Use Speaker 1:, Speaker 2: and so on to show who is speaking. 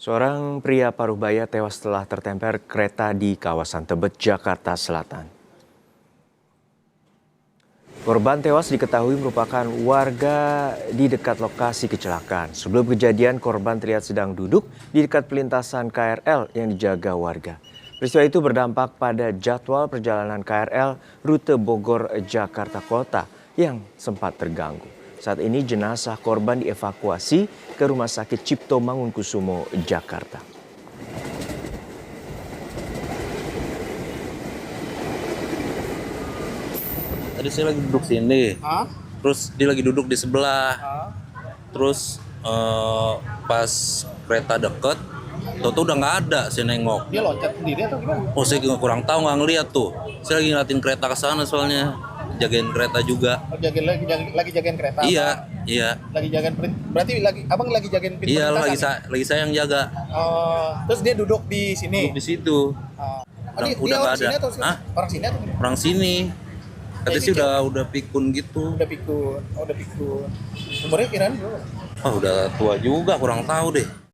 Speaker 1: Seorang pria paruh baya tewas setelah tertemper kereta di kawasan Tebet, Jakarta Selatan. Korban tewas diketahui merupakan warga di dekat lokasi kecelakaan. Sebelum kejadian, korban terlihat sedang duduk di dekat pelintasan KRL yang dijaga warga. Peristiwa itu berdampak pada jadwal perjalanan KRL rute Bogor-Jakarta Kota yang sempat terganggu. Saat ini jenazah korban dievakuasi ke Rumah Sakit Cipto Mangunkusumo, Jakarta.
Speaker 2: Tadi saya lagi duduk sini, terus dia lagi duduk di sebelah, terus pas kereta deket, tau-tau udah nggak ada, saya nengok.
Speaker 3: Dia loncat sendiri atau gimana?
Speaker 2: Oh, saya kurang tahu, nggak ngeliat tuh. Saya lagi ngeliatin kereta ke sana soalnya, jagain kereta juga.
Speaker 3: Oh, lagi jagain kereta?
Speaker 2: Iya,
Speaker 3: apa?
Speaker 2: iya.
Speaker 3: Lagi jagain berarti abang lagi jagain pintu
Speaker 2: Iya,
Speaker 3: lintasan?
Speaker 2: lagi saya yang jaga.
Speaker 3: Terus dia duduk di sini?
Speaker 2: Duduk di situ.
Speaker 3: Dia
Speaker 2: Udah
Speaker 3: orang
Speaker 2: nggak
Speaker 3: sini
Speaker 2: ada.
Speaker 3: atau
Speaker 2: Hah?
Speaker 3: orang sini atau gimana?
Speaker 2: Orang sini. Katanya sih udah pikun gitu.
Speaker 3: Udah pikun. Oh, udah pikun. Umurnya kirain berapa?
Speaker 2: Udah tua juga, kurang tahu deh.